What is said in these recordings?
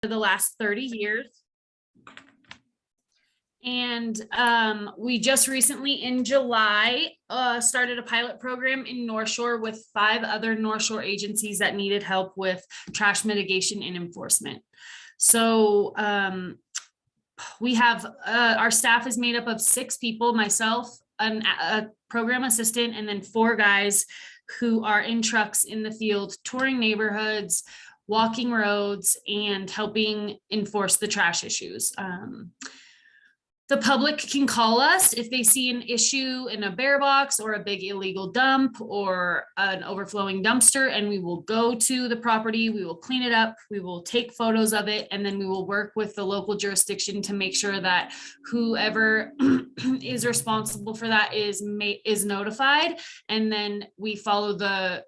the last 30 years. And we just recently in July started a pilot program in North Shore with 5 other North Shore agencies that needed help with trash mitigation and enforcement. So we have our staff is made up of 6 people, myself, a program assistant, and then 4 guys who are in trucks in the field, touring neighborhoods, walking roads, and helping enforce the trash issues. The public can call us if they see an issue in a bear box or a big illegal dump or an overflowing dumpster, and we will go to the property, we will clean it up, we will take photos of it, and then we will work with the local jurisdiction to make sure that whoever is responsible for that is notified, and then we follow the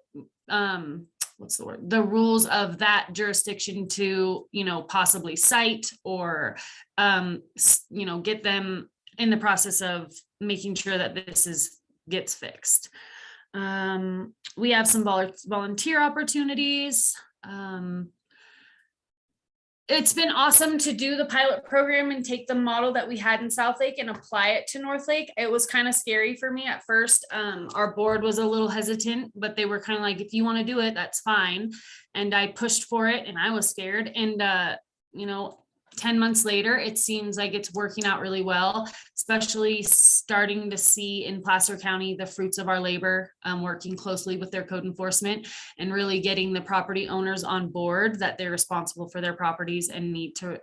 the rules of that jurisdiction to, possibly cite or, get them in the process of making sure that this gets fixed. We have some volunteer opportunities. It's been awesome to do the pilot program and take the model that we had in South Lake and apply it to North Lake. It was kind of scary for me at first. Our board was a little hesitant, but they were kind of like, if you want to do it, that's fine. And I pushed for it and I was scared. And, 10 months later, it seems like it's working out really well, especially starting to see in Placer County the fruits of our labor, working closely with their code enforcement and really getting the property owners on board that they're responsible for their properties and need to,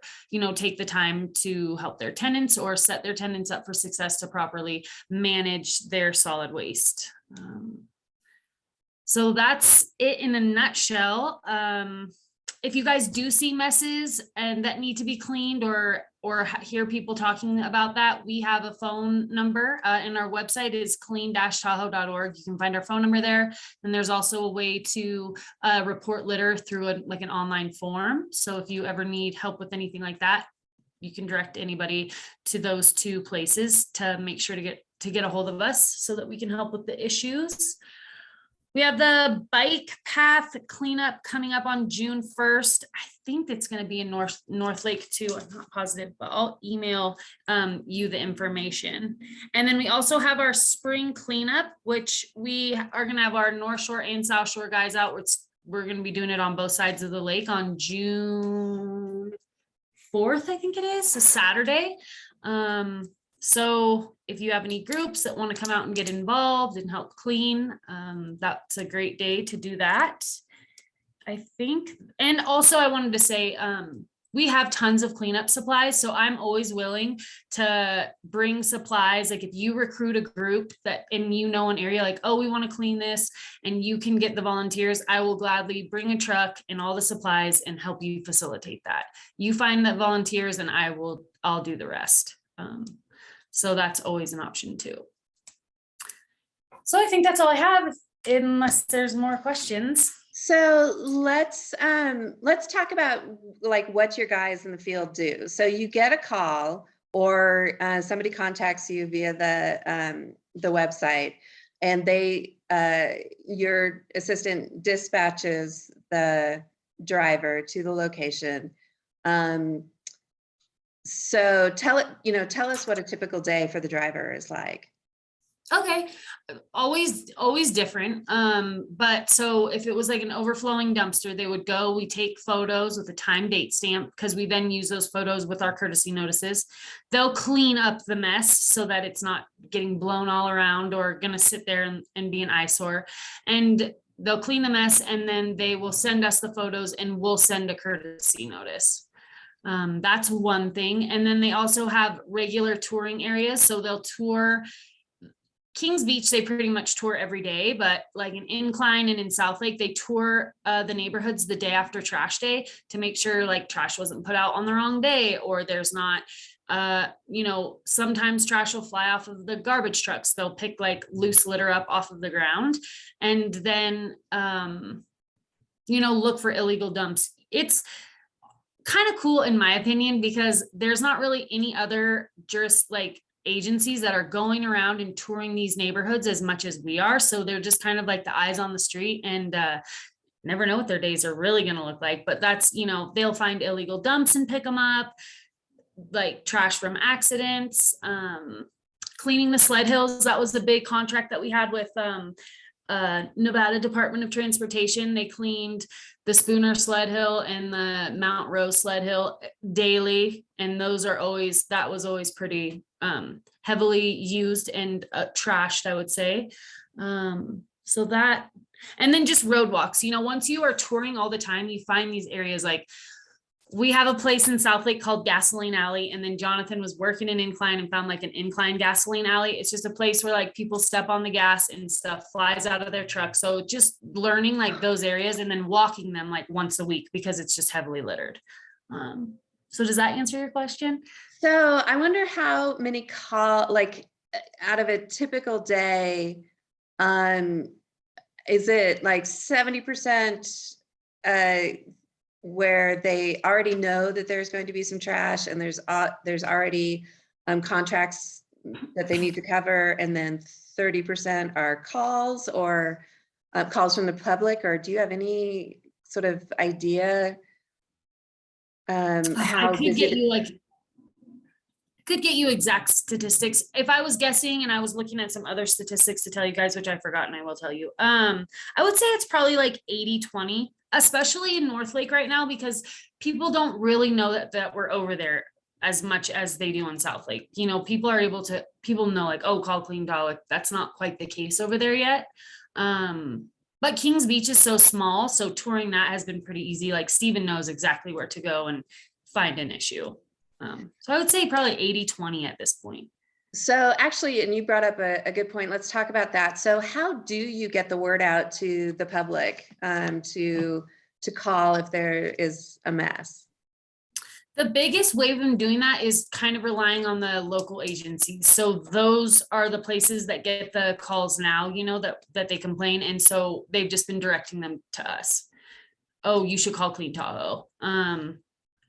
take the time to help their tenants or set their tenants up for success to properly manage their solid waste. So that's it in a nutshell. If you guys do see messes and that need to be cleaned or hear people talking about that, we have a phone number and our website is clean-tahoe.org. You can find our phone number there. And there's also a way to report litter through an online form. So if you ever need help with anything like that, you can direct anybody to those 2 places to make sure to get a hold of us so that we can help with the issues. We have the bike path cleanup coming up on June 1st. I think it's going to be in North Lake too. I'm not positive, but I'll email you the information. And then we also have our spring cleanup, which we are going to have our North Shore and South Shore guys out. We're going to be doing it on both sides of the lake on June 4th, I think it is, a Saturday. So if you have any groups that want to come out and get involved and help clean, that's a great day to do that, I think. And also I wanted to say, we have tons of cleanup supplies. So I'm always willing to bring supplies. Like if you recruit a group and an area like, oh, we want to clean this and you can get the volunteers, I will gladly bring a truck and all the supplies and help you facilitate that. You find that volunteers and I'll do the rest. So that's always an option too. So I think that's all I have, unless there's more questions. So let's talk about like what your guys in the field do. So you get a call or somebody contacts you via the website, and your assistant dispatches the driver to the location. So tell us what a typical day for the driver is like. Okay. Always different. But so if it was like an overflowing dumpster, they would go, we take photos with a time date stamp because we then use those photos with our courtesy notices. They'll clean up the mess so that it's not getting blown all around or going to sit there and be an eyesore. And they'll clean the mess and then they will send us the photos and we'll send a courtesy notice. That's one thing. And then they also have regular touring areas. So they'll tour Kings Beach. They pretty much tour every day, but like in Incline and in South Lake, they tour the neighborhoods the day after trash day to make sure like trash wasn't put out on the wrong day, or there's not, sometimes trash will fly off of the garbage trucks. They'll pick like loose litter up off of the ground and then, look for illegal dumps. It's kind of cool in my opinion, because there's not really any other agencies that are going around and touring these neighborhoods as much as we are. So they're just kind of like the eyes on the street. And never know what their days are really going to look like, but that's, they'll find illegal dumps and pick them up, like trash from accidents, cleaning the sled hills. That was the big contract that we had with Nevada Department of Transportation. They cleaned the Spooner sled hill and the Mount Rose sled hill daily, and that was always pretty heavily used and trashed, I would say. So that, and then just road walks. Once you are touring all the time, you find these areas. Like, we have a place in South Lake called Gasoline Alley, and then Jonathan was working an incline and found like an incline gasoline alley. It's just a place where like people step on the gas and stuff flies out of their truck. So just learning like those areas and then walking them like once a week, because it's just heavily littered. So does that answer your question? So I wonder how many like out of a typical day, is it like 70% where they already know that there's going to be some trash, and there's already contracts that they need to cover, and then 30% are calls, or calls from the public? Or do you have any sort of idea how I could get you exact statistics. If I was guessing, and I was looking at some other statistics to tell you guys, which I've forgotten, I will tell you. I would say it's probably like 80-20, especially in North Lake right now, because people don't really know that we're over there as much as they do in South Lake. People know like, oh, call clean Tahoe. That's not quite the case over there yet. But Kings Beach is so small, so touring that has been pretty easy. Like, Steven knows exactly where to go and find an issue. So I would say probably 80-20 at this point. So actually, and you brought up a good point. Let's talk about that. So how do you get the word out to the public to call if there is a mess? The biggest way of them doing that is kind of relying on the local agencies. So those are the places that get the calls now, that they complain. And so they've just been directing them to us. Oh, you should call Clean Tahoe.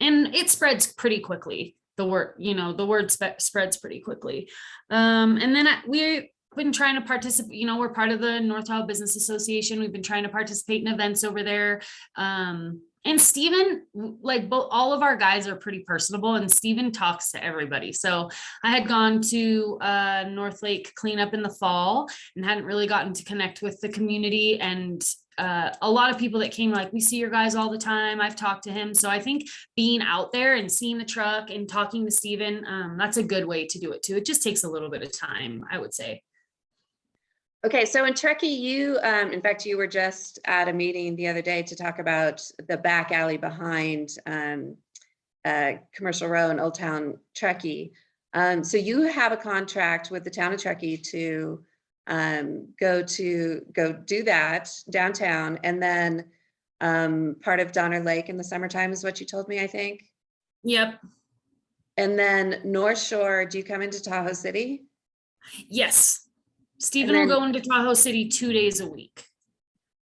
And it spreads pretty quickly. The word spreads pretty quickly. And then we've been trying to participate, we're part of the North Tahoe Business Association. We've been trying to participate in events over there. And Steven, like all of our guys are pretty personable, and Steven talks to everybody. So I had gone to North Lake cleanup in the fall and hadn't really gotten to connect with the community. And a lot of people that came like, we see your guys all the time. I've talked to him. So I think being out there and seeing the truck and talking to Steven, that's a good way to do it too. It just takes a little bit of time, I would say. Okay, so in Truckee, you, in fact, you were just at a meeting the other day to talk about the back alley behind Commercial Row in Old Town Truckee. So you have a contract with the town of Truckee to go do that downtown, and then part of Donner Lake in the summertime is what you told me, I think. Yep. And then North Shore, do you come into Tahoe City? Yes. Steven will go into Tahoe City 2 days a week.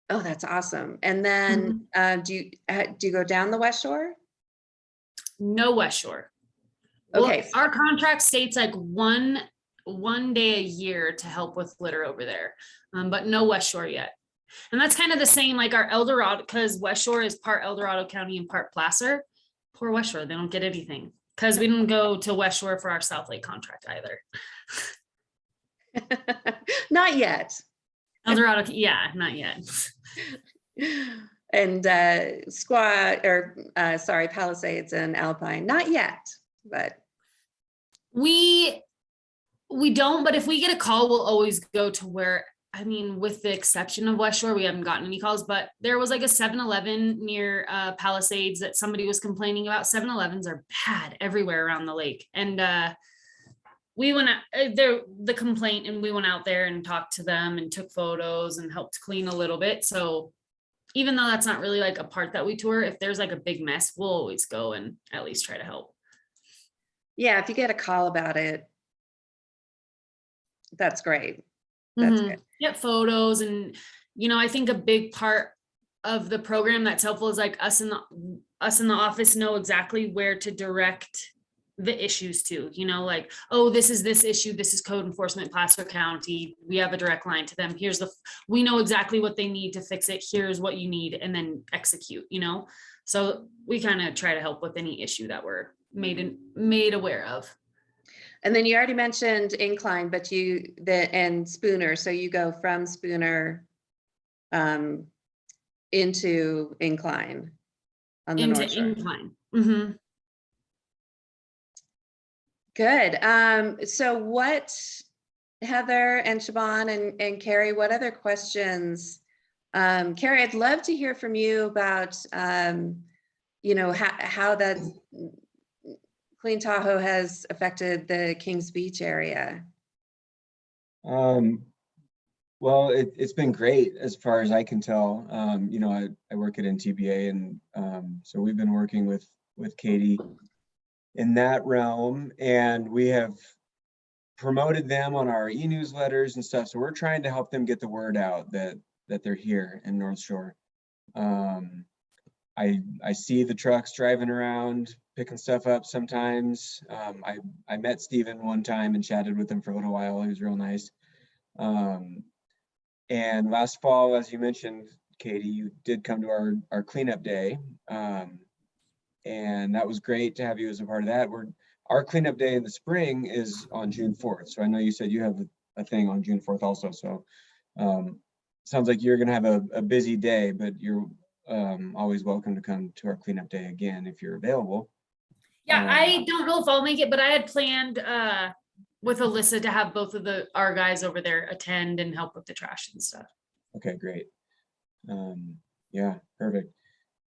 Oh, that's awesome. And then do you go down the West Shore? No West Shore. Okay. Well, our contract states like one day a year to help with litter over there, but no West Shore yet. And that's kind of the same, like our El Dorado, because West Shore is part El Dorado County and part Placer. Poor West Shore, they don't get anything because we didn't go to West Shore for our South Lake contract either. Not yet. El Dorado, yeah, not yet. And Palisades and Alpine, not yet, but we don't, but if we get a call, we'll always go to where, I mean, with the exception of West Shore, we haven't gotten any calls, but there was like a 7-Eleven near Palisades that somebody was complaining about. 7-Elevens are bad everywhere around the lake. And we went out there, the complaint, and we went out there and talked to them and took photos and helped clean a little bit. So even though that's not really like a part that we tour, if there's like a big mess, we'll always go and at least try to help. Yeah, if you get a call about it, that's great. That's good. Get photos. And I think a big part of the program that's helpful is like us in the office know exactly where to direct the issues too, you know, like, oh, this is this issue, this is code enforcement, Placer County, we have a direct line to them, we know exactly what they need to fix it, here's what you need, and then execute, you know. So we kind of try to help with any issue that we're made aware of. And then you already mentioned incline, but and Spooner, so you go from Spooner into incline on the Into North Shore. incline. Mm-hmm. Good. So what, Heather and Siobhan and Carrie, what other questions? Carrie, I'd love to hear from you about, you know, how that Clean Tahoe has affected the Kings Beach area. Well, it's been great as far as I can tell. You know, I work at NTBA, and so we've been working with Katie in that realm, and we have promoted them on our e-newsletters and stuff. So we're trying to help them get the word out that they're here in North Shore. I see the trucks driving around picking stuff up sometimes. I met Steven one time and chatted with him for a little while. He was real nice. And last fall, as you mentioned, Katie, you did come to our cleanup day. And that was great to have you as a part of that. Our cleanup day in the spring is on June 4th. So I know you said you have a thing on June 4th also. So sounds like you're gonna have a busy day, but you're always welcome to come to our cleanup day again if you're available. Yeah, I don't know if I'll make it, but I had planned with Alyssa to have both of our guys over there attend and help with the trash and stuff. Okay, great. Yeah, perfect.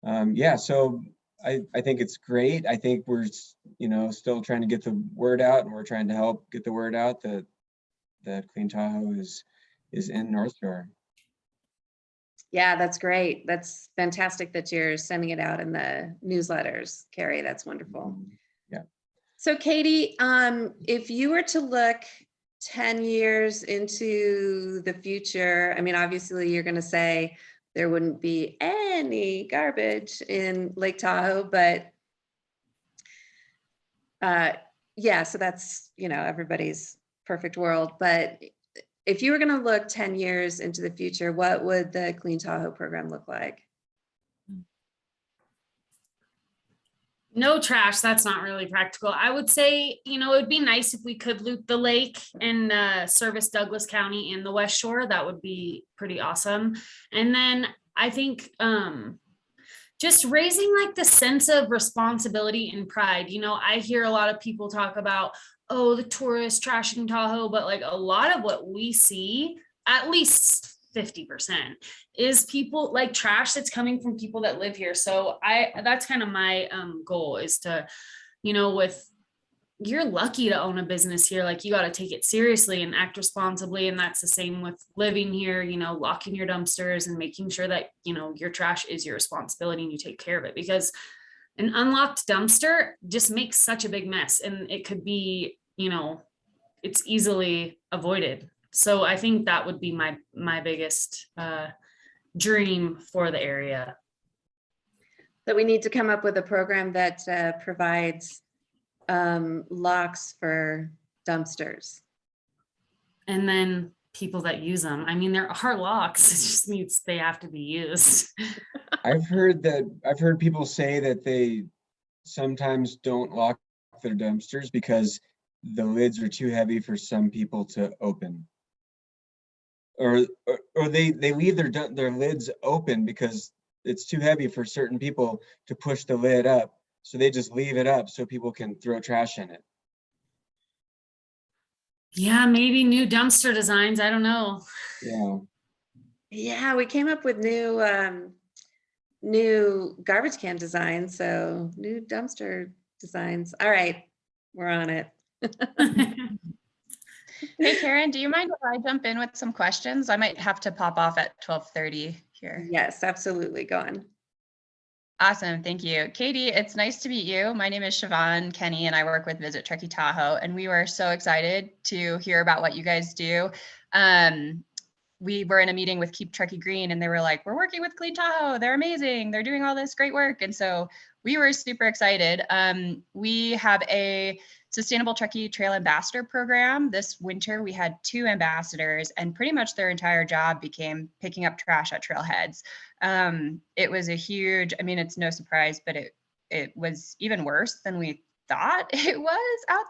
Yeah, so I think it's great. I think we're, you know, still trying to get the word out, and we're trying to help get the word out that Clean Tahoe is in North Shore. Yeah, that's great. That's fantastic that you're sending it out in the newsletters, Carrie. That's wonderful. Yeah. So Katie, if you were to look 10 years into the future, I mean, obviously you're going to say there wouldn't be any garbage in Lake Tahoe, but yeah, so that's, you know, everybody's perfect world. But if you were going to look 10 years into the future, what would the Clean Tahoe program look like? No trash, that's not really practical. I would say, you know, it'd be nice if we could loop the lake and service Douglas County and the West Shore. That would be pretty awesome. And then I think just raising like the sense of responsibility and pride. You know, I hear a lot of people talk about, oh, the tourists trashing Tahoe, but like a lot of what we see, at least 50%, is people like trash that's coming from people that live here. So that's kind of my goal, is to, you know, you're lucky to own a business here, like you got to take it seriously and act responsibly. And that's the same with living here, you know, locking your dumpsters and making sure that, you know, your trash is your responsibility and you take care of it, because an unlocked dumpster just makes such a big mess, and it could be, you know, it's easily avoided. So I think that would be my biggest dream for the area. That we need to come up with a program that provides locks for dumpsters. And then people that use them, I mean, there are locks, it just they have to be used. I've heard people say that they sometimes don't lock their dumpsters because the lids are too heavy for some people to open. Or they leave their lids open because it's too heavy for certain people to push the lid up. So they just leave it up so people can throw trash in it. Yeah, maybe new dumpster designs. I don't know. Yeah, we came up with new garbage can designs. So new dumpster designs. All right, we're on it. Hey, Karen, do you mind if I jump in with some questions? I might have to pop off at 12:30 here. Yes, absolutely. Go on. Awesome. Thank you. Katie, it's nice to meet you. My name is Siobhan Kenny, and I work with Visit Truckee Tahoe, and we were so excited to hear about what you guys do. we were in a meeting with Keep Truckee Green, and they were like, we're working with Clean Tahoe. They're amazing. They're doing all this great work. And so we were super excited. We have a Sustainable Truckee Trail Ambassador program. This winter, we had 2 ambassadors, and pretty much their entire job became picking up trash at trailheads. It was a huge, I mean, it's no surprise, but it was even worse than we thought it was out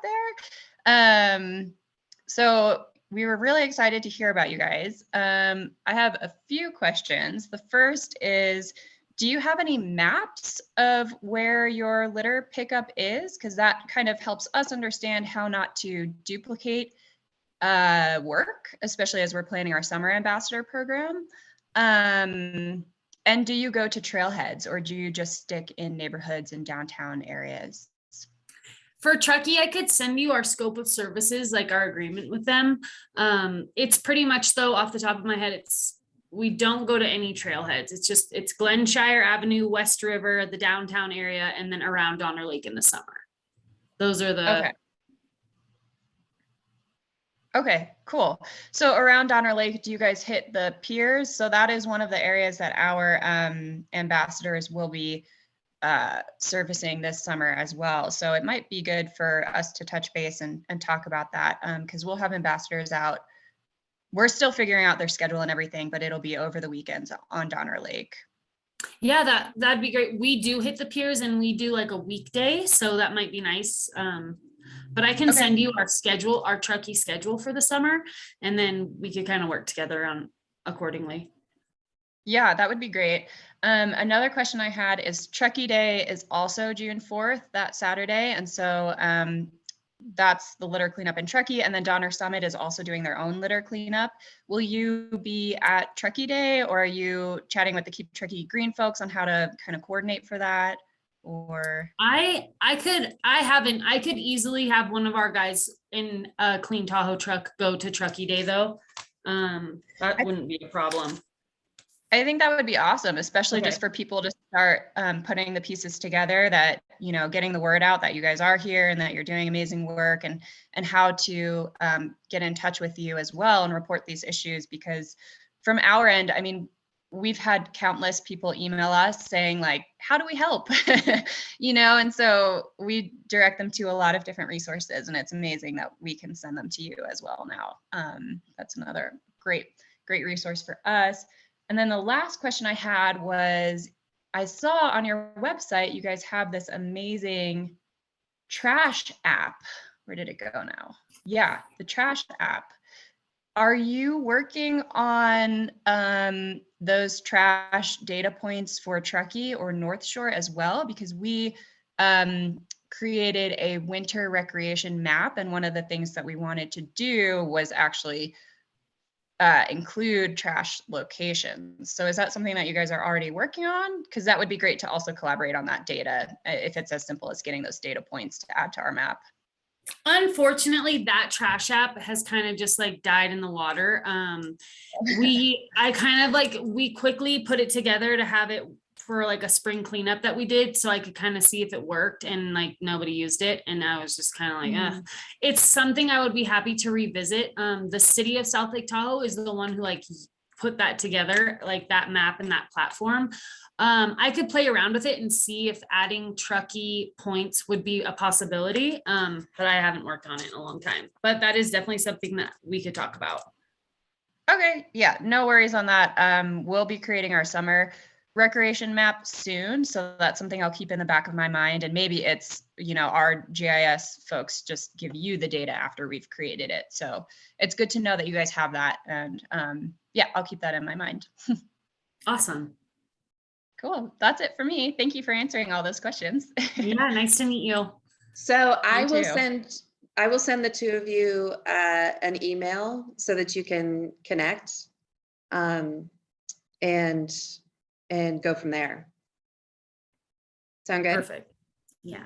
there. So we were really excited to hear about you guys. I have a few questions. The first is, do you have any maps of where your litter pickup is? Because that kind of helps us understand how not to duplicate work, especially as we're planning our summer ambassador program. And do you go to trailheads, or do you just stick in neighborhoods and downtown areas? For Truckee, I could send you our scope of services, like our agreement with them. It's pretty much, though, off the top of my head, we don't go to any trailheads. It's Glenshire Avenue, West River, the downtown area, and then around Donner Lake in the summer. Those are the. Okay, cool. So around Donner Lake, do you guys hit the piers? So that is one of the areas that our ambassadors will be servicing this summer as well. So it might be good for us to touch base and talk about that, because we'll have ambassadors out. We're still figuring out their schedule and everything, but it'll be over the weekends on Donner Lake. Yeah, that'd be great. We do hit the piers, and we do like a weekday, so that might be nice. But I can send you our schedule, our Truckee schedule for the summer, and then we could kind of work together on accordingly. Yeah, that would be great. Another question I had is Truckee Day is also June 4th, that Saturday. And so that's the litter cleanup in Truckee. And then Donner Summit is also doing their own litter cleanup. Will you be at Truckee Day, or are you chatting with the Keep Truckee Green folks on how to kind of coordinate for that? Or I could easily have one of our guys in a Clean Tahoe truck go to Truckee Day, though. That wouldn't be a problem. I think that would be awesome, especially just for people to start putting the pieces together, that, you know, getting the word out that you guys are here and that you're doing amazing work, and how to get in touch with you as well and report these issues. Because from our end, I mean, we've had countless people email us saying like, how do we help? You know, and so we direct them to a lot of different resources, and it's amazing that we can send them to you as well now. That's another great resource for us. And then the last question I had was, I saw on your website, you guys have this amazing trash app. Where did it go now? Yeah, the trash app. Are you working on those trash data points for Truckee or North Shore as well? Because we created a winter recreation map, and one of the things that we wanted to do was actually include trash locations. So is that something that you guys are already working on? Because that would be great to also collaborate on that data, if it's as simple as getting those data points to add to our map. Unfortunately, that trash app has kind of just like died in the water. We quickly put it together to have it for like a spring cleanup that we did, so I could kind of see if it worked, and like nobody used it, and I was just kind of like, It's something I would be happy to revisit. The city of South Lake Tahoe is the one who like put that together, like that map and that platform. I could play around with it and see if adding Truckee points would be a possibility, but I haven't worked on it in a long time. But that is definitely something that we could talk about. Okay, yeah, no worries on that. We'll be creating our summer recreation map soon, so that's something I'll keep in the back of my mind. And maybe it's, you know, our GIS folks just give you the data after we've created it. So it's good to know that you guys have that, and yeah, I'll keep that in my mind. Awesome. Cool. That's it for me. Thank you for answering all those questions. Yeah, nice to meet you. So I will too. send the two of you an email so that you can connect and go from there. Sound good? Perfect. Yeah.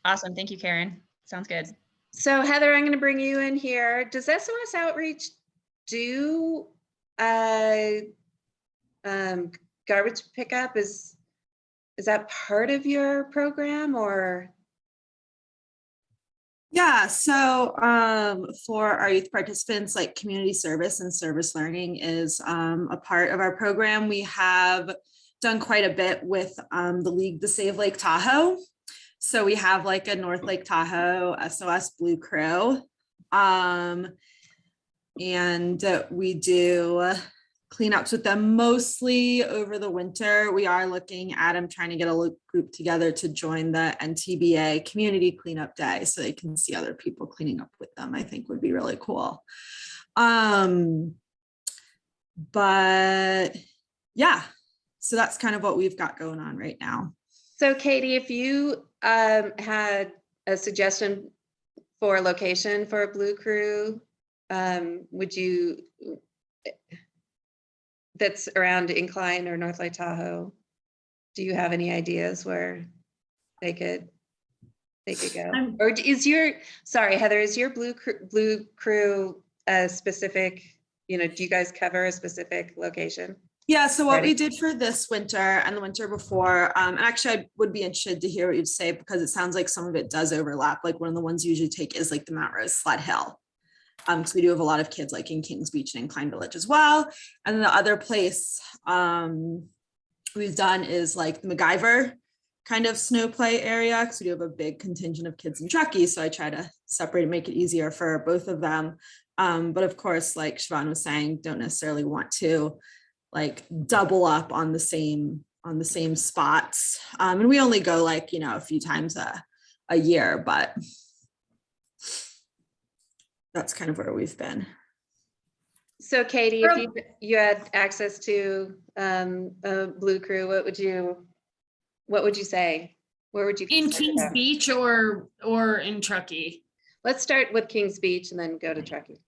Awesome. Thank you, Karen. Sounds good. So Heather, I'm going to bring you in here. Does SOS Outreach do garbage pickup? Is that part of your program, or? Yeah, so for our youth participants, like community service and service learning is a part of our program. We have done quite a bit with the League to Save Lake Tahoe. So we have like a North Lake Tahoe SOS Blue Crew. And we do cleanups with them mostly over the winter. We are looking at them trying to get a group together to join the NTBA Community Cleanup Day so they can see other people cleaning up with them. I think would be really cool. But yeah, so that's kind of what we've got going on right now. So Katie, if you had a suggestion for a location for a Blue Crew, would you, that's around Incline or North Lake Tahoe, do you have any ideas where they could go? Or is your, sorry, Heather, is your Blue Crew a specific, you know, do you guys cover a specific location? Yeah, so what we did for this winter and the winter before, and actually I would be interested to hear what you'd say because it sounds like some of it does overlap. Like one of the ones you usually take is like the Mount Rose Sled Hill. So we do have a lot of kids like in Kings Beach and Incline Village as well. And then the other place we've done is like the MacGyver kind of snow play area because we do have a big contingent of kids in Truckee. So I try to separate and make it easier for both of them. But of course, like Siobhan was saying, don't necessarily want to like double up on the same spots. And we only go like, you know, a few times a year, but that's kind of where we've been. So Katie, if you had access to a Blue Crew, what would you say? Where would you? In Kings Beach or in Truckee? Let's start with Kings Beach and then go to Truckee.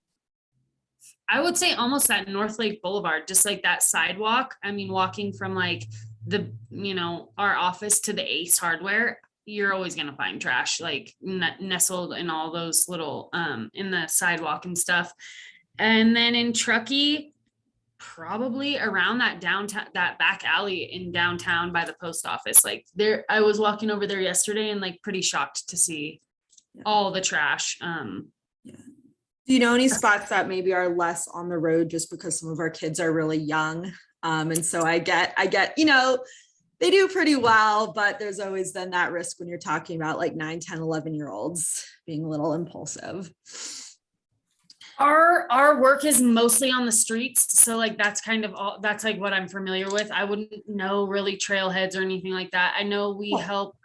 I would say almost that North Lake Boulevard, just like that sidewalk. I mean, walking from like the, you know, our office to the Ace Hardware, you're always going to find trash like nestled in all those little, in the sidewalk and stuff. And then in Truckee, probably around that downtown, that back alley in downtown by the post office. Like there, I was walking over there yesterday and like pretty shocked to see all the trash. Do you know any spots that maybe are less on the road just because some of our kids are really young? And so I get, you know, they do pretty well, but there's always then that risk when you're talking about like 9, 10, 11-year-olds being a little impulsive. Our work is mostly on the streets. So like, that's kind of all, that's like what I'm familiar with. I wouldn't know really trailheads or anything like that. I know we help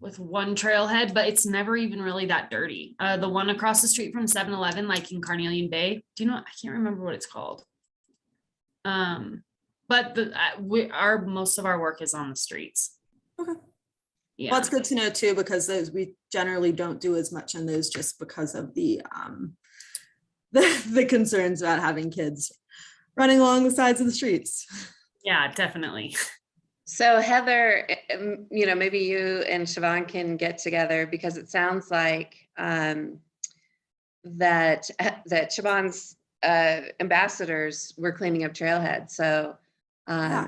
with one trailhead, but it's never even really that dirty. The one across the street from 7-Eleven, like in Carnelian Bay. Do you know? I can't remember what it's called. But most of our work is on the streets. Okay. Yeah. Well, it's good to know too, because those we generally don't do as much on those just because of the concerns about having kids running along the sides of the streets. Yeah, definitely. So Heather, you know, maybe you and Siobhan can get together because it sounds like that Siobhan's ambassadors were cleaning up trailheads. So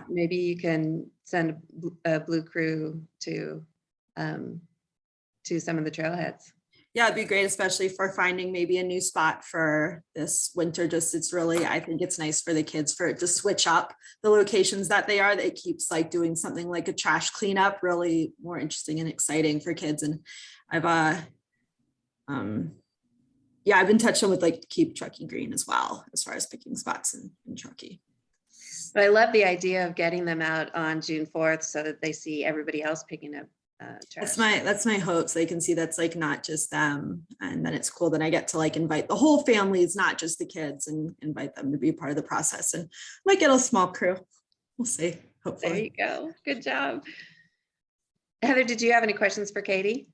maybe you can send a Blue Crew to some of the trailheads. Yeah, it'd be great, especially for finding maybe a new spot for this winter. Just it's really, I think it's nice for the kids for it to switch up the locations that they are. That it keeps like doing something like a trash cleanup really more interesting and exciting for kids. And I've been touching with like Keep Truckee Green as well, as far as picking spots in Truckee. But I love the idea of getting them out on June 4th so that they see everybody else picking up trash. That's my hope. So they can see that's like not just them. And then it's cool that I get to like invite the whole families, not just the kids, and invite them to be part of the process. And might get a small crew. We'll see. Hopefully. There you go. Good job. Heather, did you have any questions for Katie?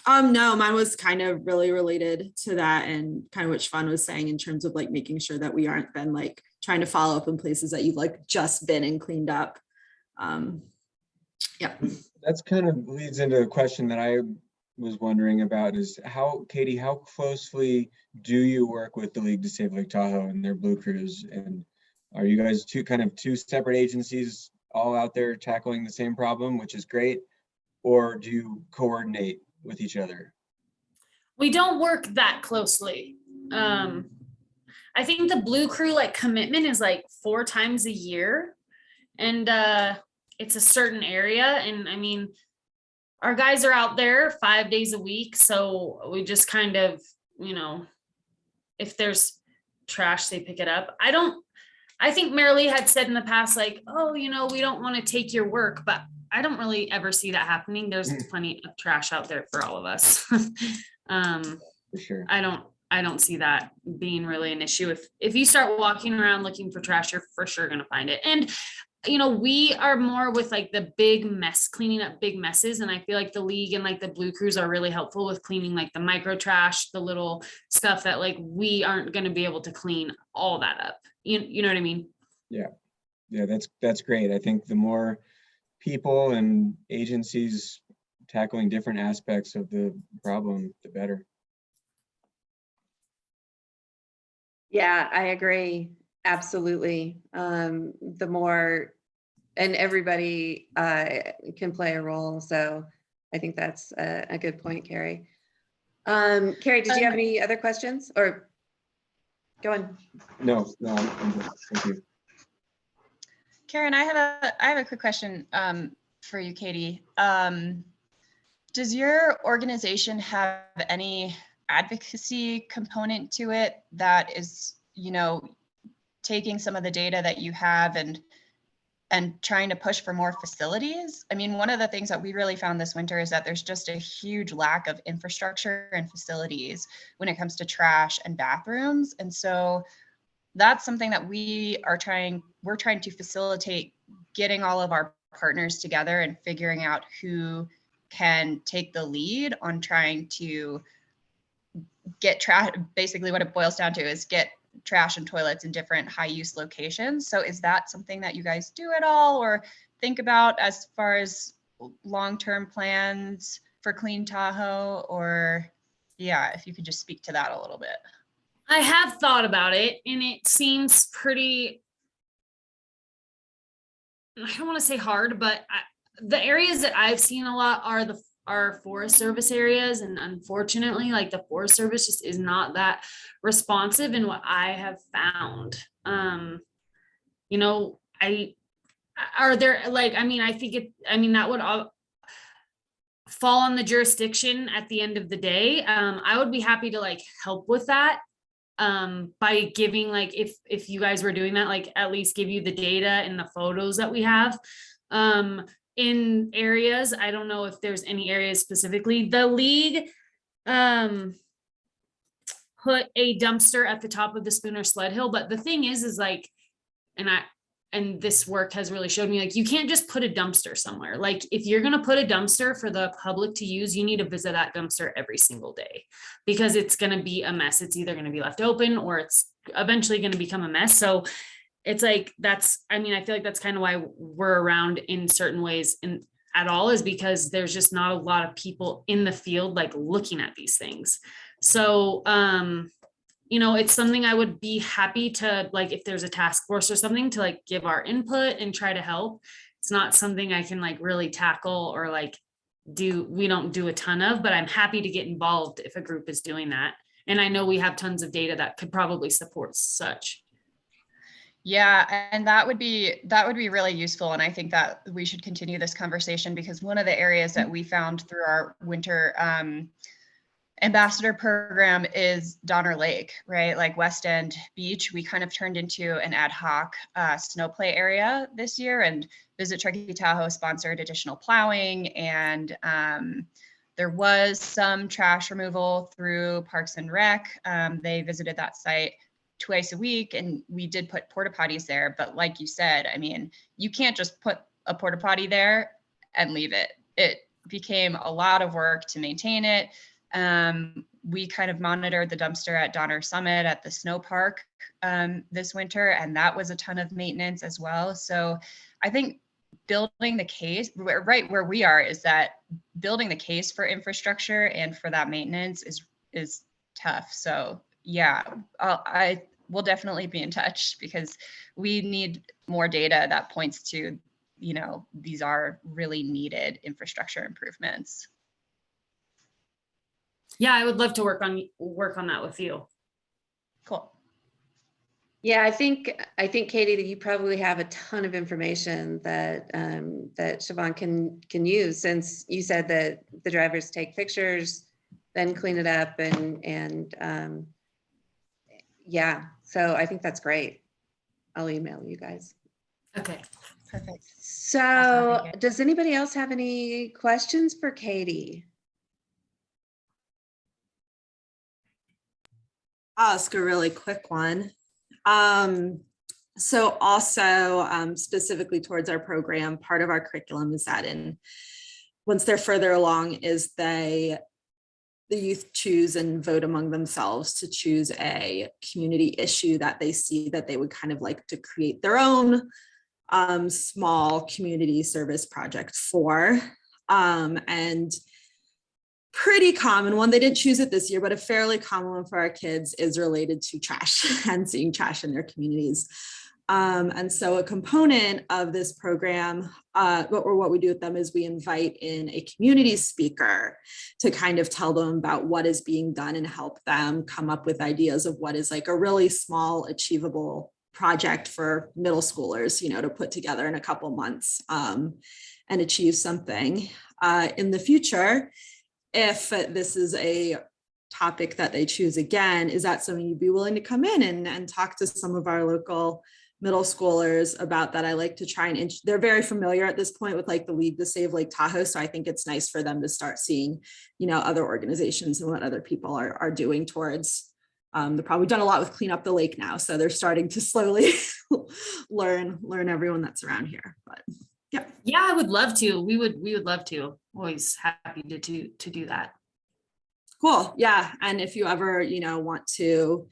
No, mine was kind of really related to that and kind of what Siobhan was saying in terms of like making sure that we aren't been like trying to follow up in places that you've like just been and cleaned up. Yeah. That's kind of leads into a question that I was wondering about is Katie, how closely do you work with the League to Save Lake Tahoe and their Blue Crews? And are you guys two separate agencies all out there tackling the same problem, which is great? Or do you coordinate with each other? We don't work that closely. I think the Blue Crew like commitment is like 4 times a year, and it's a certain area. And I mean, our guys are out there 5 days a week, so we just kind of, you know, if there's trash, they pick it up. I think Marilee had said in the past, like, oh, you know, we don't want to take your work, but I don't really ever see that happening. There's plenty of trash out there for all of us. For sure. I don't see that being really an issue. If you start walking around looking for trash, you're for sure gonna find it. And you know, we are more with like the big mess, cleaning up big messes. And I feel like the league and like the Blue Crews are really helpful with cleaning like the micro trash, the little stuff that like we aren't going to be able to clean all that up. You know what I mean? Yeah. Yeah, that's great. I think the more people and agencies tackling different aspects of the problem, the better. Yeah, I agree. Absolutely. The more, and everybody can play a role. So I think that's a good point, Carrie. Carrie, did you have any other questions or go on? No, I'm good. Thank you. Karen, I have a quick question for you, Katie. Does your organization have any advocacy component to it that is, you know, taking some of the data that you have and trying to push for more facilities? I mean, one of the things that we really found this winter is that there's just a huge lack of infrastructure and facilities when it comes to trash and bathrooms. And so that's something that we're trying to facilitate, getting all of our partners together and figuring out who can take the lead on trying to get trash. Basically what it boils down to is get trash and toilets in different high use locations. So is that something that you guys do at all or think about as far as long-term plans for Clean Tahoe? Or yeah, if you could just speak to that a little bit. I have thought about it and it seems pretty, I don't want to say hard, but the areas that I've seen a lot are Forest Service areas. And unfortunately, like the Forest Service just is not that responsive in what I have found. You know, are there like, I mean, I think that would all fall on the jurisdiction at the end of the day. I would be happy to like help with that. By giving like, if you guys were doing that, like at least give you the data and the photos that we have. In areas, I don't know if there's any areas specifically. The league put a dumpster at the top of the Spooner Sled Hill, but the thing is like, and this work has really showed me, like, you can't just put a dumpster somewhere. Like if you're going to put a dumpster for the public to use, you need to visit that dumpster every single day because it's going to be a mess. It's either going to be left open or it's eventually going to become a mess. So it's like, I feel like that's kind of why we're around in certain ways at all, is because there's just not a lot of people in the field, like looking at these things. So, you know, it's something I would be happy to, like, if there's a task force or something, to like give our input and try to help. It's not something I can like really tackle or like we don't do a ton of, but I'm happy to get involved if a group is doing that. And I know we have tons of data that could probably support such. Yeah, and that would be really useful. And I think that we should continue this conversation because one of the areas that we found through our winter ambassador program is Donner Lake, right? Like West End Beach. We kind of turned into an ad hoc snow play area this year, and Visit Truckee Tahoe sponsored additional plowing, and there was some trash removal through Parks and Rec. They visited that site twice a week, and we did put porta potties there. But like you said, I mean, you can't just put a porta potty there and leave it. It became a lot of work to maintain it. We kind of monitored the dumpster at Donner Summit at the snow park this winter, and that was a ton of maintenance as well. So I think building the case right where we are is that building the case for infrastructure and for that maintenance is tough. So yeah, I will definitely be in touch because we need more data that points to, you know, these are really needed infrastructure improvements. Yeah, I would love to work on that with you. Cool. Yeah, I think Katie, that you probably have a ton of information that that Siobhan can use, since you said that the drivers take pictures, then clean it up, and yeah. So I think that's great. I'll email you guys. Okay. Perfect. So Awesome, thank you. does anybody else have any questions for Katie? I'll ask a really quick one. So also specifically towards our program, part of our curriculum is that once they're further along is the youth choose and vote among themselves to choose a community issue that they see that they would kind of like to create their own small community service project for. And pretty common one, they didn't choose it this year, but a fairly common one for our kids is related to trash and seeing trash in their communities. And so a component of this program, what we do with them is we invite in a community speaker to kind of tell them about what is being done and help them come up with ideas of what is like a really small, achievable project for middle schoolers, you know, to put together in a couple months and achieve something in the future. If this is a topic that they choose again, is that something you'd be willing to come in and talk to some of our local middle schoolers about that? I like to try and they're very familiar at this point with like the League to Save Lake Tahoe. So I think it's nice for them to start seeing, you know, other organizations and what other people are doing towards. They've probably done a lot with clean up the lake now. So they're starting to slowly learn everyone that's around here. But yeah. Yeah, I would love to. We would love to. Always happy to do that. Cool. Yeah. And if you ever, you know, want to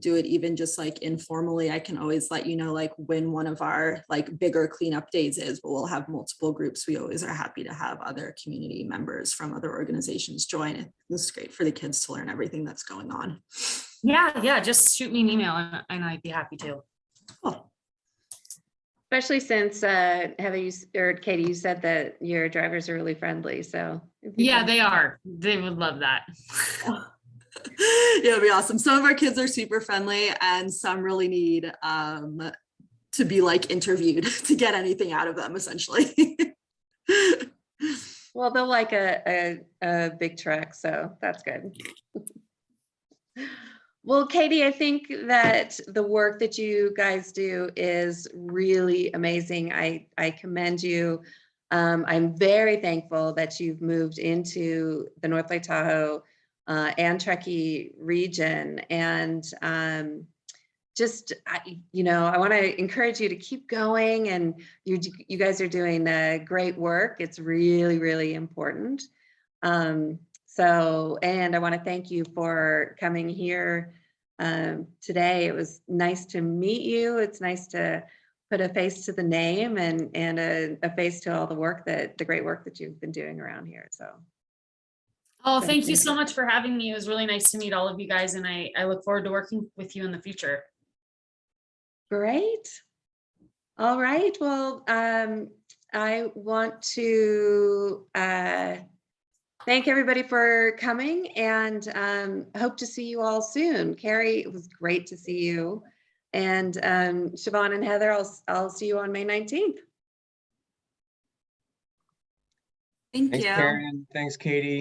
do it even just like informally, I can always let you know like when one of our like bigger cleanup days is, but we'll have multiple groups. We always are happy to have other community members from other organizations join. It's great for the kids to learn everything that's going on. Yeah. Just shoot me an email and I'd be happy to. Cool. Especially since Heather or Katie, you said that your drivers are really friendly. So Yeah, they are. They would love that. Yeah, it'd be awesome. Some of our kids are super friendly and some really need to be like interviewed to get anything out of them, essentially. Well, they'll like a big truck, so that's good. Well, Katie, I think that the work that you guys do is really amazing. I commend you. I'm very thankful that you've moved into the North Lake Tahoe and Truckee region. And just, you know, I want to encourage you to keep going. And you guys are doing great work. It's really, really important. And I want to thank you for coming here today. It was nice to meet you. It's nice to put a face to the name and a face to all the great work that you've been doing around here. So. Oh, thank you so much for having me. It was really nice to meet all of you guys, and I look forward to working with you in the future. Great. All right. Well, I want to thank everybody for coming, and hope to see you all soon. Carrie, it was great to see you. And Siobhan and Heather, I'll see you on May 19th. Thank Thanks, you. Karen. Thanks, Katie.